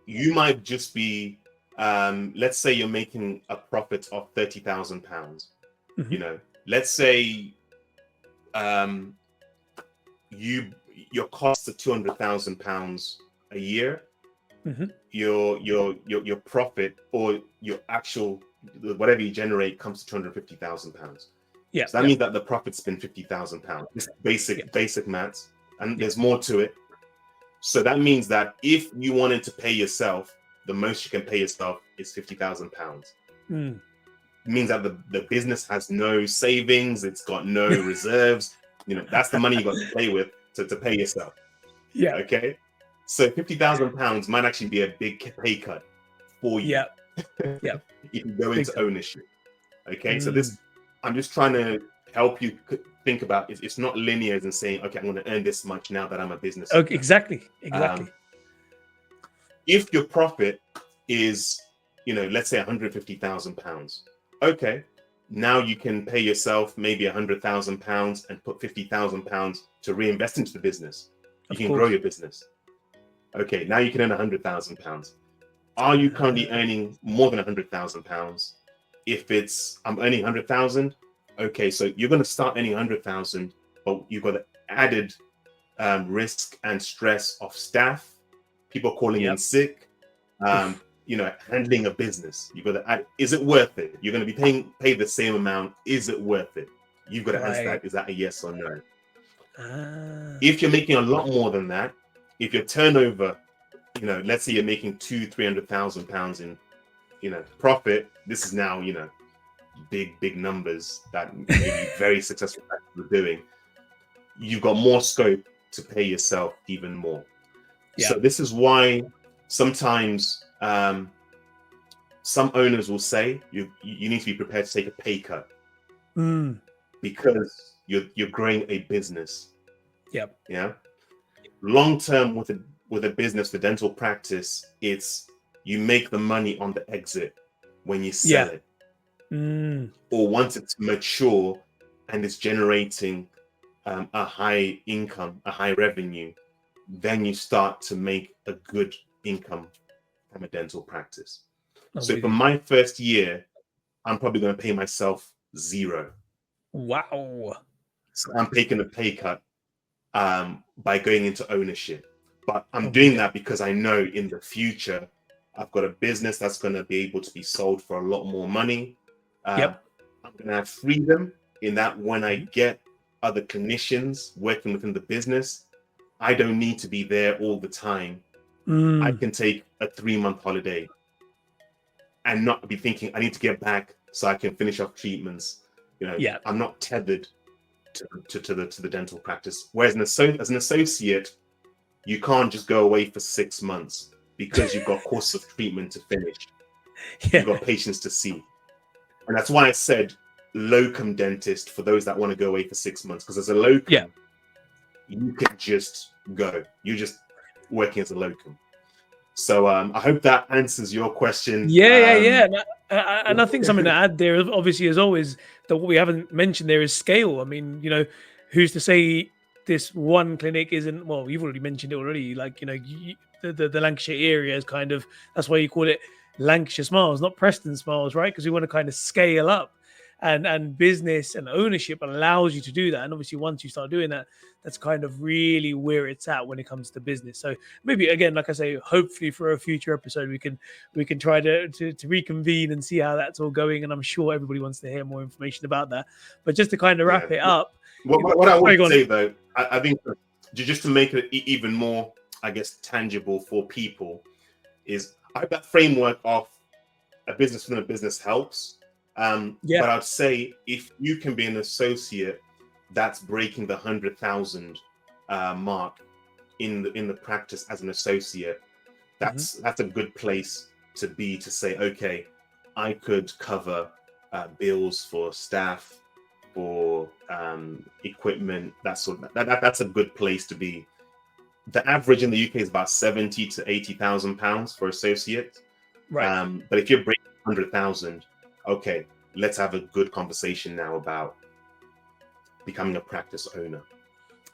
you might just be, let's say you're making a profit of £30,000. Mm-hmm. Let's say your costs are £200,000 a year. Mm-hmm. Your profit or your actual whatever you generate comes to £250,000. Yeah. So that means that the profit's been £50,000. This basic maths, and there's more to it. So that means that if you wanted to pay yourself, the most you can pay yourself is £50,000. It means that the business has no savings, it's got no reserves. That's the money you got to play with to pay yourself. Yeah. Okay. So £50,000 might actually be a big pay cut for you. Yeah. Yeah. If you go into ownership. Okay. So I'm just trying to help you think about it's not linear and saying, okay, I'm going to earn this much now that I'm a business. Okay, exactly. If your profit is, let's say £150,000, okay, now you can pay yourself maybe £100,000 and put £50,000 to reinvest into the business. You can grow your business. Okay, now you can earn £100,000. Are you currently earning more than £100,000? If I'm earning 100,000, okay, so you're going to start earning 100,000, but you've got the added risk and stress of staff, people calling in sick, handling a business. You've got to add, is it worth it? You're going to be paid the same amount. Is it worth it? You've got to answer that. Is that a yes or no? If you're making a lot more than that, if your turnover, let's say you're making £200,000-300,000 in, profit, this is now, big numbers that maybe very successful practices are doing. You've got more scope to pay yourself even more. So this is why sometimes some owners will say you need to be prepared to take a pay cut because you're growing a business. Yeah. Long term with a business, the dental practice, it's you make the money on the exit when you sell it, or once it's mature and it's generating a high income, a high revenue, then you start to make a good income from a dental practice. So for my first year, I'm probably going to pay myself $0. Wow. So I'm taking a pay cut by going into ownership. But I'm doing that because I know in the future, I've got a business that's going to be able to be sold for a lot more money. I'm going to have freedom in that when I get other clinicians working within the business, I don't need to be there all the time. I can take a 3-month holiday and not be thinking I need to get back so I can finish off treatments. I'm not tethered to the dental practice. Whereas as an associate, you can't just go away for 6 months. because you've got course of treatment to finish. Yeah. You've got patients to see. And that's why I said locum dentist for those that want to go away for 6 months. Because as a locum, Yeah. you can just go. You're just working as a locum. So I hope that answers your question. Yeah. And I think something to add there, obviously, as always, that what we haven't mentioned there is scale. I mean, who's to say this one clinic isn't? Well, you've already mentioned it already. Like, the Lancashire area is kind of, that's why you call it Lancashire Smiles, not Preston Smiles, right? Because we want to kind of scale up. And business and ownership allows you to do that. And obviously, once you start doing that, that's kind of really where it's at when it comes to business. So maybe again, like I say, hopefully for a future episode, we can try to reconvene and see how that's all going. And I'm sure everybody wants to hear more information about that. But just to kind of wrap it up, what I want to say though, I think just to make it even more, I guess, tangible for people, is I hope that framework of a business within a business helps. But I'd say if you can be an associate that's breaking the 100,000 mark in the practice as an associate, that's a good place to be, to say, okay, I could cover bills for staff, for equipment, that's a good place to be. The average in the UK is about 70 to 80,000 pounds for associate. right. But if you're breaking 100,000, okay, let's have a good conversation now about becoming a practice owner.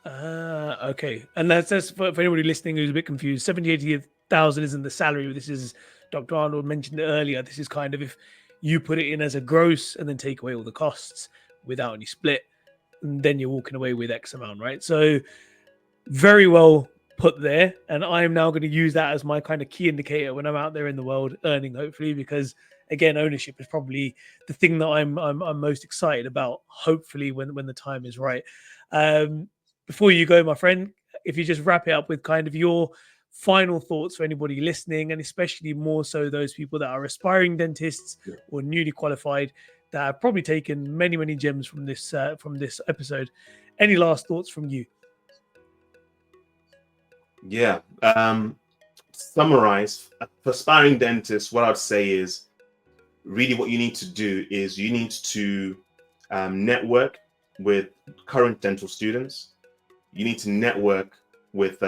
Okay. And that's for anybody listening who's a bit confused. 80,000 isn't the salary. This is, Dr. Arnold mentioned it earlier. This is kind of if you put it in as a gross and then take away all the costs without any split, and then you're walking away with X amount, right? So very well put there. And I'm now going to use that as my kind of key indicator when I'm out there in the world earning, hopefully, because again, ownership is probably the thing that I'm most excited about, hopefully, when the time is right. Before you go, my friend, if you just wrap it up with kind of your final thoughts for anybody listening, and especially more so those people that are aspiring dentists or newly qualified that have probably taken many gems from this episode. Any last thoughts from you? Yeah. Summarize, for aspiring dentists, what I'd say is really what you need to do is you need to network with current dental students. You need to network with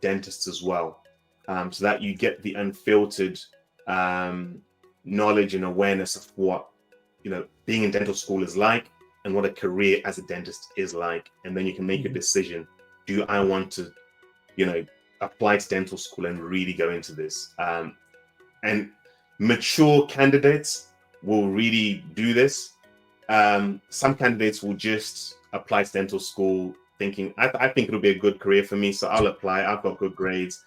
dentists as well, so that you get the unfiltered knowledge and awareness of what being in dental school is like and what a career as a dentist is like. And then you can make a decision: do I want to apply to dental school and really go into this? And mature candidates will really do this. Some candidates will just apply to dental school thinking, I think it'll be a good career for me, so I'll apply. I've got good grades.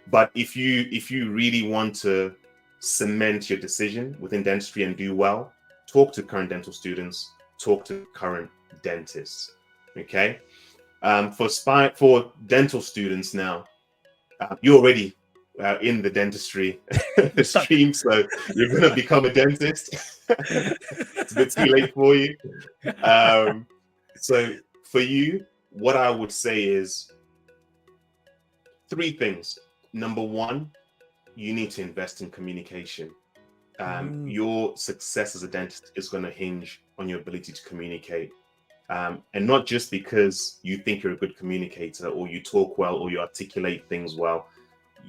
But if you really want to cement your decision within dentistry and do well, talk to current dental students, talk to current dentists. Okay. For dental students now, you're already in the dentistry stream, so you're going to become a dentist. It's a bit too late for you. So for you, what I would say is 3 things. Number 1, you need to invest in communication. Your success as a dentist is going to hinge on your ability to communicate. And not just because you think you're a good communicator or you talk well or you articulate things well.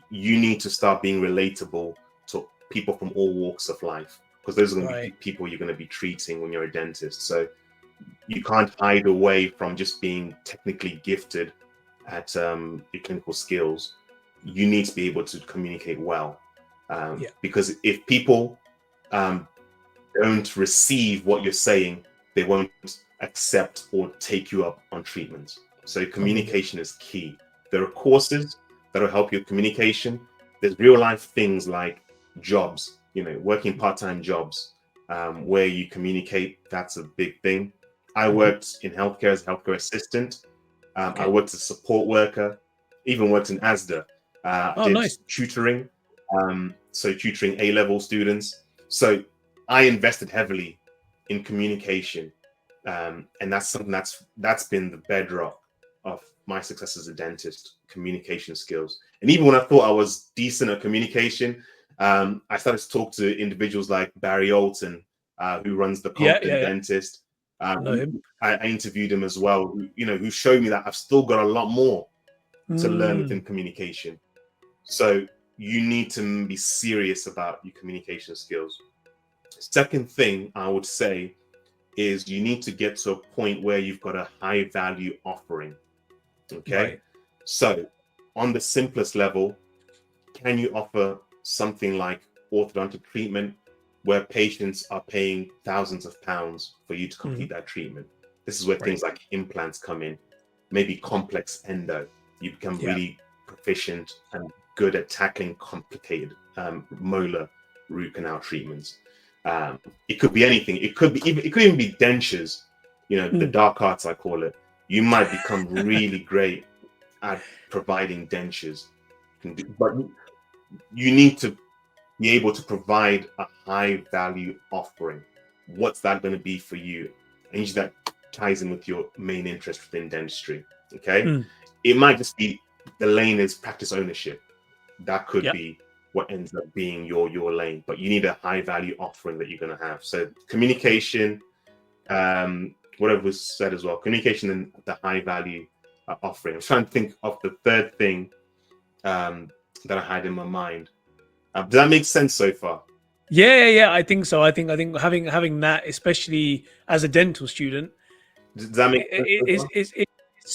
You need to start being relatable to people from all walks of life, because those are going to be people you're going to be treating when you're a dentist. So you can't hide away from just being technically gifted at your clinical skills. You need to be able to communicate well, because if people don't receive what you're saying, they won't accept or take you up on treatment. So communication is key. There are courses that'll help your communication. There's real life things like jobs, working part-time jobs, where you communicate. That's a big thing. I worked in healthcare as a healthcare assistant. I worked as a support worker, even worked in ASDA. Did tutoring, so tutoring A-level students. So I invested heavily in communication, and that's something that's been the bedrock of my success as a dentist, communication skills. And even when I thought I was decent at communication, I started to talk to individuals like Barry Alton, who runs the Yeah, Confident yeah, yeah. Dentist. Know him. I interviewed him as well, who showed me that I've still got a lot more to learn within Mm, communication. So you need to be serious about your communication skills. Second thing I would say is you need to get to a point where you've got a high value offering. Okay. right. So on the simplest level, can you offer something like orthodontic treatment where patients are paying thousands of pounds for you to Hmm. complete that treatment? This is where Right. things like implants come in, maybe complex endo. You become Yeah. really proficient and good at tackling complicated molar root canal treatments. It could be anything. It could even be dentures. The Mm. dark arts I call it. You might become really great at providing dentures, but you need to be able to provide a high value offering. What's that going to be for you? And usually that ties in with your main interest within dentistry. Okay. Mm. It might just be the lane is practice ownership. That could Yeah. be what ends up being your lane, but you need a high value offering that you're going to have. So communication, whatever was said as well, communication and the high value offering. I'm trying to think of the third thing that I had in my mind. Does that make sense so far? Yeah, yeah, yeah. I think so. I think having that, especially as a dental student, Does that make sense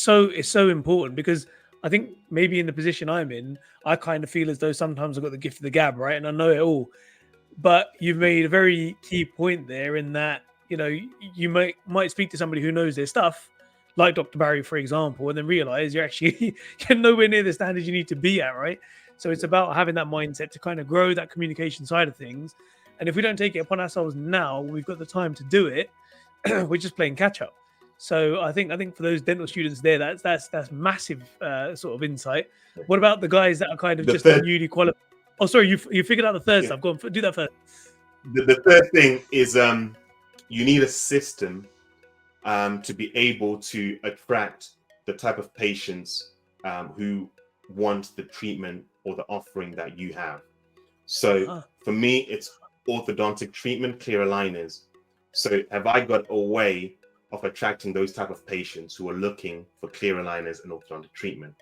so far? it's so important because I think maybe in the position I'm in, I kind of feel as though sometimes I've got the gift of the gab, right? And I know it all. But you've made a very key point there in that, you might speak to somebody who knows their stuff, like Dr. Barry, for example, and then realize you're actually you're nowhere near the standard you need to be at, right? So it's about having that mindset to kind of grow that communication side of things. And if we don't take it upon ourselves now, we've got the time to do it. We're just playing catch up. So I think for those dental students there, that's massive sort of insight. What about the guys that are kind of The just third, newly qualified? Oh, sorry, you figured out the third yeah, stuff. Go on, do that first. the third thing is you need a system to be able to attract the type of patients who want the treatment or the offering that you have. So Uh-huh. for me, it's orthodontic treatment, clear aligners. So have I got a way of attracting those type of patients who are looking for clear aligners and orthodontic treatment?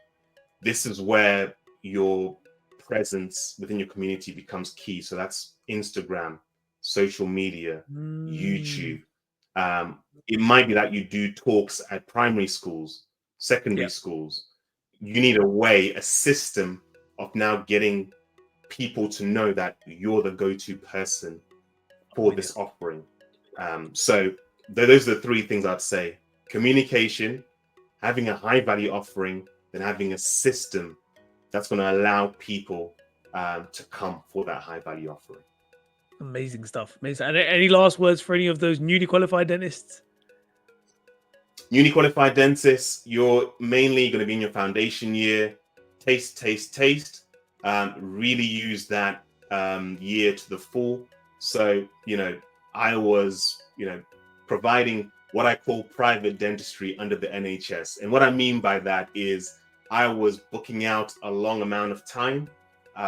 This is where your presence within your community becomes key. So that's Instagram, social media, Mm, YouTube. It might be that you do talks at primary schools, secondary yeah, schools. You need a way, a system of now getting people to know that you're the go-to person I'm for with you. this offering. So those are the three things I'd say: communication, having a high value offering, then having a system that's going to allow people to come for that high value offering. Amazing stuff. Amazing. And any last words for any of those newly qualified dentists? Newly qualified dentists, you're mainly going to be in your foundation year. Taste, taste, taste. Really use that year to the full. So, I was, providing what I call private dentistry under the NHS. And what I mean by that is I was booking out a long amount of time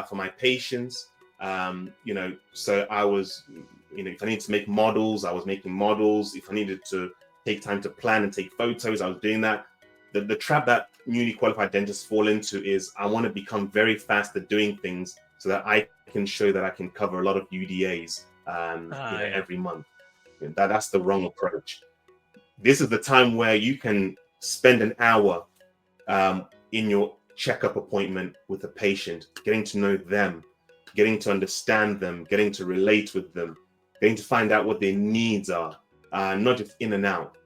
for my patients. So I was, if I needed to make models, I was making models. If I needed to take time to plan and take photos, I was doing that. The trap that newly qualified dentists fall into is I want to become very fast at doing things so that I can show that I can cover a lot of UDAs Yeah. every month. That's the wrong approach. This is the time where you can spend an hour in your checkup appointment with a patient, getting to know them, getting to understand them, getting to relate with them, getting to find out what their needs are, not just in and out.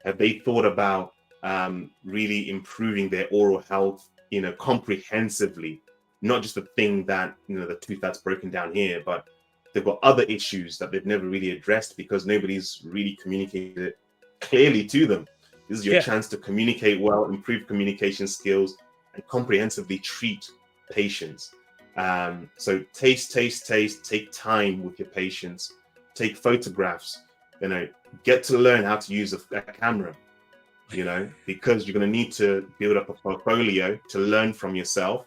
Have they thought about really improving their oral health, comprehensively, not just the thing that, the tooth that's broken down here, but they've got other issues that they've never really addressed because nobody's really communicated it clearly to them. This is your Yeah. chance to communicate well, improve communication skills, and comprehensively treat patients. So taste, taste, taste, take time with your patients, take photographs, get to learn how to use a camera. because you're going to need to build up a portfolio to learn from yourself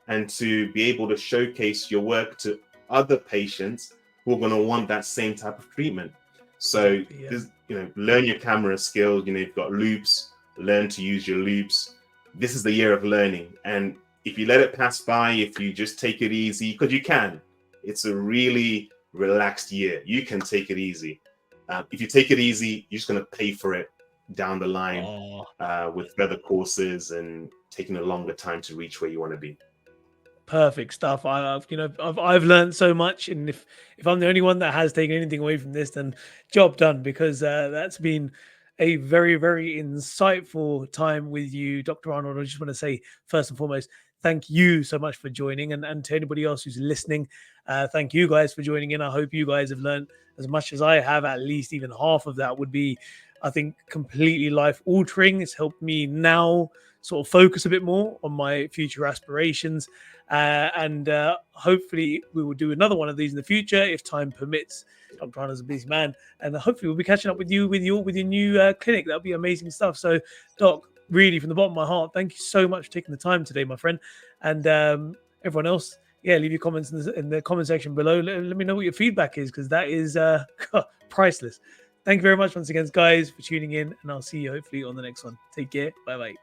and to be able to showcase your work to other patients who are going to want that same type of treatment. So, Exactly, yeah. learn your camera skills. You've got loops, learn to use your loops. This is the year of learning. And if you let it pass by, if you just take it easy, because you can, it's a really relaxed year. You can take it easy. If you take it easy, you're just going to pay for it down the line Oh, with further courses and taking a longer time to reach where you want to be. perfect stuff. I've learned so much, and if I'm the only one that has taken anything away from this, then job done. Because that's been a very, very insightful time with you, Dr. Arnold. I just want to say first and foremost, thank you so much for joining, and to anybody else who's listening, thank you guys for joining in. I hope you guys have learned as much as I have. At least even half of that would be, I think, completely life altering. It's helped me now sort of focus a bit more on my future aspirations. And hopefully we will do another one of these in the future if time permits. Dr. Arnold's a busy man, and hopefully we'll be catching up with you with your new clinic. That'll be amazing stuff. So, Doc, really from the bottom of my heart, thank you so much for taking the time today, my friend. And everyone else, yeah, leave your comments in the comment section below. Let me know what your feedback is, because that is priceless. Thank you very much once again, guys, for tuning in, and I'll see you hopefully on the next one. Take care. Bye bye.